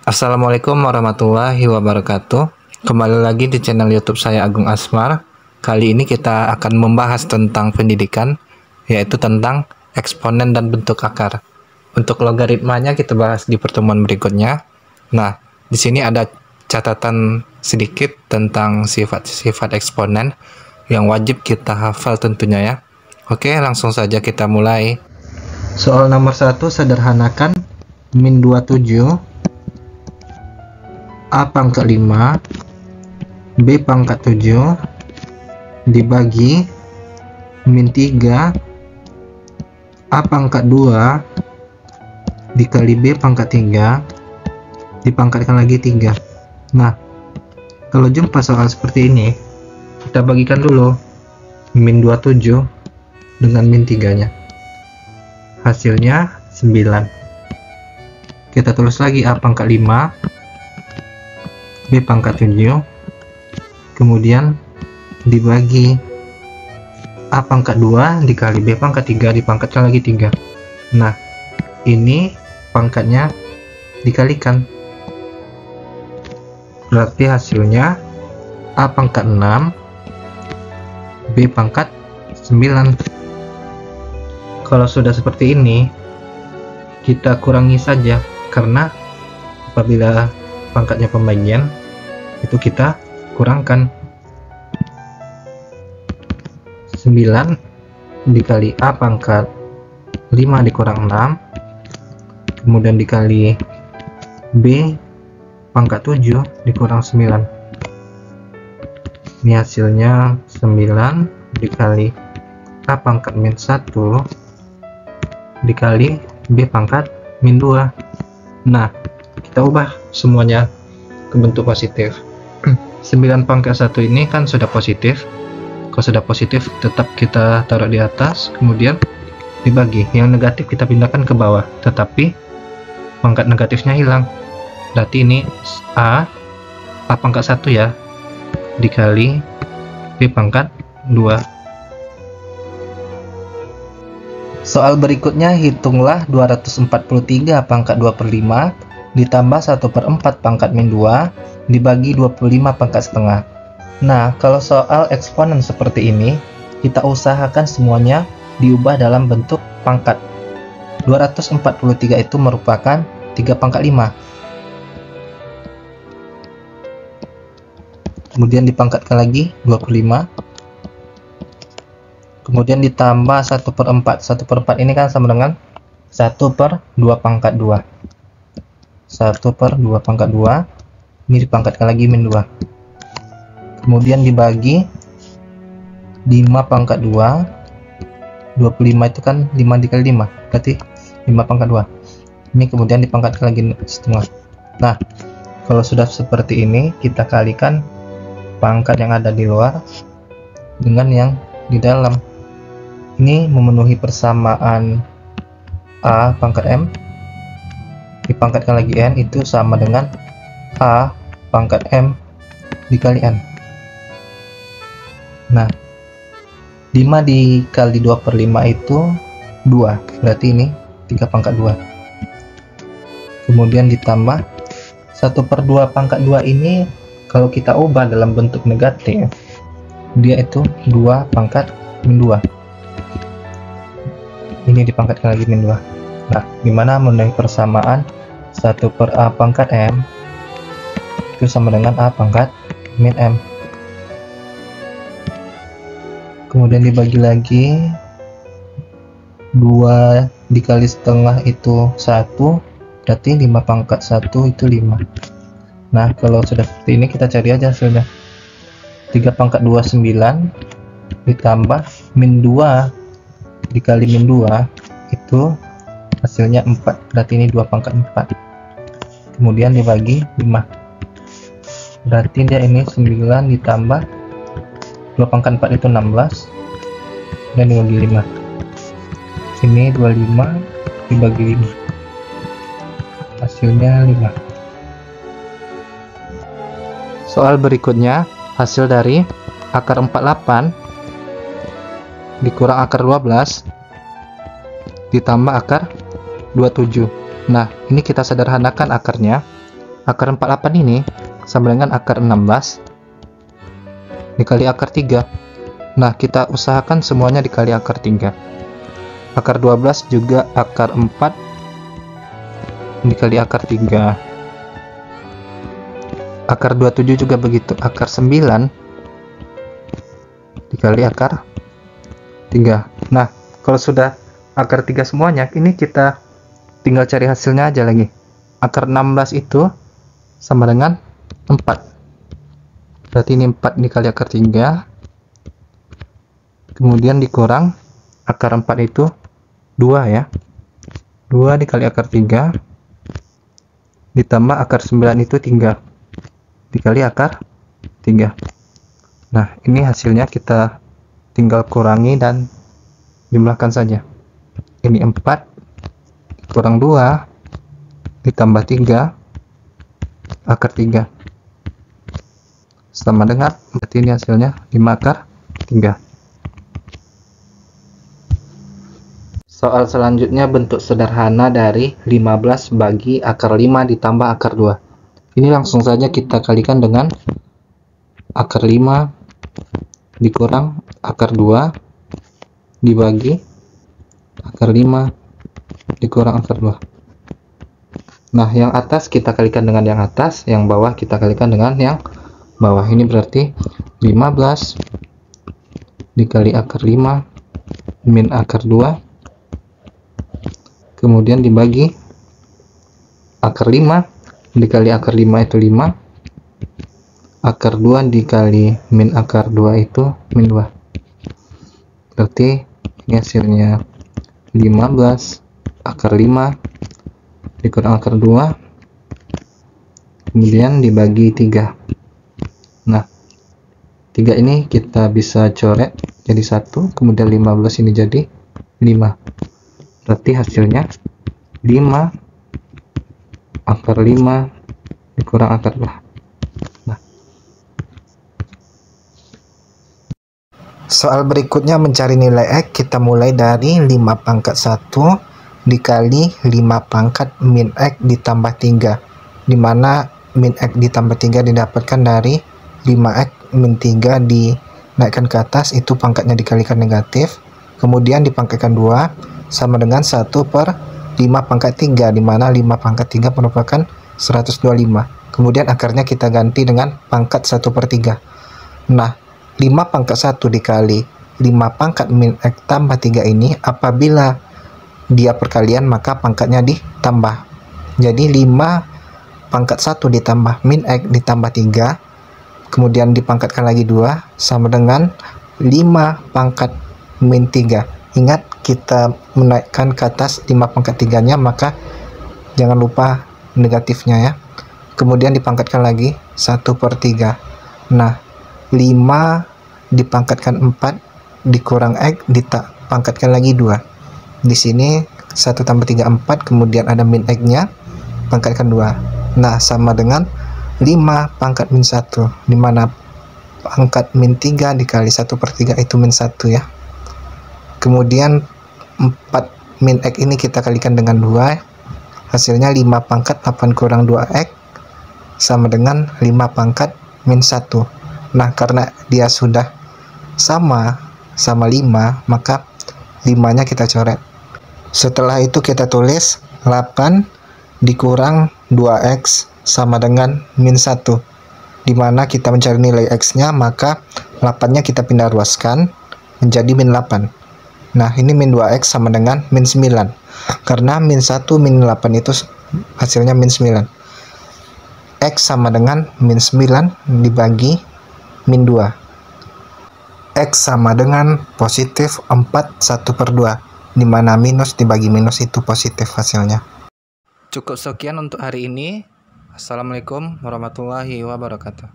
Assalamualaikum warahmatullahi wabarakatuh. Kembali lagi di channel YouTube saya Agung Asmar. Kali ini kita akan membahas tentang pendidikan, yaitu tentang eksponen dan bentuk akar. Untuk logaritmanya kita bahas di pertemuan berikutnya. Nah, di sini ada catatan sedikit tentang sifat-sifat eksponen yang wajib kita hafal tentunya ya. Oke, langsung saja kita mulai. Soal nomor 1, sederhanakan min 27 A pangkat 5 B pangkat 7 dibagi min 3 A pangkat 2 dikali B pangkat 3 dipangkatkan lagi 3. Nah, kalau jumpa soal seperti ini, kita bagikan dulu min 27 dengan min 3 nya, hasilnya 9. Kita tulis lagi A pangkat 5 B pangkat 7 kemudian dibagi A pangkat 2 dikali B pangkat 3 dipangkatkan lagi 3. Nah, ini pangkatnya dikalikan, berarti hasilnya A pangkat 6 B pangkat 9. Kalau sudah seperti ini, kita kurangi saja, karena apabila pangkatnya pembagian itu kita kurangkan. 9 dikali A pangkat 5 dikurang 6 kemudian dikali B pangkat 7 dikurang 9. Ini hasilnya 9 dikali A pangkat min 1 dikali B pangkat min 2. Nah, kita ubah semuanya ke bentuk positif. 9 pangkat 1 ini kan sudah positif. Kalau sudah positif, tetap kita taruh di atas, kemudian dibagi. Yang negatif kita pindahkan ke bawah, tetapi pangkat negatifnya hilang. Berarti ini A pangkat 1 ya, dikali B pangkat 2. Soal berikutnya, hitunglah 243 pangkat 2/5 ditambah 1/4 pangkat min 2 dibagi 25 pangkat setengah. Nah, kalau soal eksponen seperti ini, kita usahakan semuanya diubah dalam bentuk pangkat. 243 itu merupakan 3 pangkat 5. Kemudian dipangkatkan lagi 25. Kemudian ditambah 1/4. 1/4 ini kan sama dengan 1/2 pangkat 2. 1/2 pangkat 2 ini dipangkatkan lagi min 2, kemudian dibagi 5 pangkat 2. 25 itu kan 5 dikali 5, berarti 5 pangkat 2. Ini kemudian dipangkatkan lagi setengah. Nah, kalau sudah seperti ini, kita kalikan pangkat yang ada di luar dengan yang di dalam. Ini memenuhi persamaan A pangkat M dipangkatkan lagi N, itu sama dengan A pangkat M dikali N. Nah, 5 dikali 2/5 itu 2, berarti ini 3 pangkat 2. Kemudian ditambah 1/2 pangkat 2 ini, kalau kita ubah dalam bentuk negatif, dia itu 2 pangkat min 2. Ini dipangkatkan lagi min 2. Nah, dimana memenuhi persamaan 1/A pangkat M itu sama dengan A pangkat min M. Kemudian dibagi lagi, 2 dikali setengah itu 1, berarti 5 pangkat 1 itu 5. Nah, kalau sudah seperti ini, kita cari aja hasilnya. 3 pangkat 2 9 ditambah min 2 dikali min 2 itu hasilnya 4, berarti ini 2 pangkat 4. Kemudian dibagi 5, berarti dia ini 9 ditambah 2 pangkat 4 itu 16 dan dibagi 5. Ini 25 dibagi 5, hasilnya 5. Soal berikutnya, hasil dari akar 48 dikurang akar 12 ditambah akar 27. Nah, ini kita sederhanakan akarnya. akar 48 ini sama dengan akar 16 dikali akar 3. Nah, kita usahakan semuanya dikali akar 3. Akar 12 juga akar 4 dikali akar 3. Akar 27 juga begitu, akar 9 dikali akar 3. Nah, kalau sudah akar 3 semuanya, ini kita tinggal cari hasilnya aja lagi. Akar 16 itu sama dengan 4. Berarti ini 4 dikali akar 3. Kemudian dikurang akar 4 itu 2 ya. 2 dikali akar 3 ditambah akar 9 itu 3 dikali akar 3. Nah, ini hasilnya kita tinggal kurangi dan jumlahkan saja. Ini 4 kurang 2 ditambah 3 akar 3 sama dengan, berarti ini hasilnya 5 akar 3. Soal selanjutnya bentuk sederhana dari 15 bagi akar 5 ditambah akar 2. Ini langsung saja kita kalikan dengan akar 5 dikurang akar 2 dibagi akar 5 dikurang akar 2. Nah, yang atas kita kalikan dengan yang atas, yang bawah kita kalikan dengan yang bawah. Ini berarti 15 dikali akar 5 min akar 2 kemudian dibagi akar 5 dikali akar 5 itu 5, akar 2 dikali min akar 2 itu min 2. Berarti ini hasilnya 15 akar 5 dikurang akar 2 kemudian dibagi 3. Nah, 3 ini kita bisa coret jadi 1, kemudian 15 ini jadi 5. Berarti hasilnya 5 akar 5 dikurang akar 2. Nah, soal berikutnya mencari nilai X. Kita mulai dari 5 pangkat 1 dikali 5 pangkat min X ditambah 3, dimana min X ditambah 3 didapatkan dari 5X min 3 dinaikkan ke atas, itu pangkatnya dikalikan negatif, kemudian dipangkatkan 2 sama dengan 1 per 5 pangkat 3, dimana 5 pangkat 3 merupakan 125. Kemudian akarnya kita ganti dengan pangkat 1 per 3. Nah, 5 pangkat 1 dikali 5 pangkat min X tambah 3 ini, apabila dia perkalian maka pangkatnya ditambah. Jadi 5 pangkat 1 ditambah min X ditambah 3, kemudian dipangkatkan lagi 2 sama dengan 5 pangkat min 3. Ingat, kita menaikkan ke atas 5 pangkat 3 nya, maka jangan lupa negatifnya ya. Kemudian dipangkatkan lagi 1 per 3. Nah, 5 dipangkatkan 4 dikurang X dipangkatkan lagi 2. Di sini 1 tambah 3 4, kemudian ada min X nya, pangkatkan 2. Nah, sama dengan 5 pangkat min 1, dimana pangkat min 3 dikali 1 per 3 itu min 1 ya. Kemudian 4 min X ini kita kalikan dengan 2, hasilnya 5 pangkat 8 kurang 2X sama dengan 5 pangkat min 1. Nah, karena dia sudah sama 5, maka 5 nya kita coret. Setelah itu kita tulis 8 dikurang 2X sama dengan min 1, dimana kita mencari nilai X nya, maka 8 nya kita pindah ruaskan menjadi min 8. Nah, ini min 2X sama dengan min 9, karena min 1 min 8 itu hasilnya min 9. X sama dengan min 9 dibagi min 2. X sama dengan positif 4 1 per 2, dimana minus dibagi minus itu positif hasilnya. Cukup sekian untuk hari ini. Assalamualaikum warahmatullahi wabarakatuh.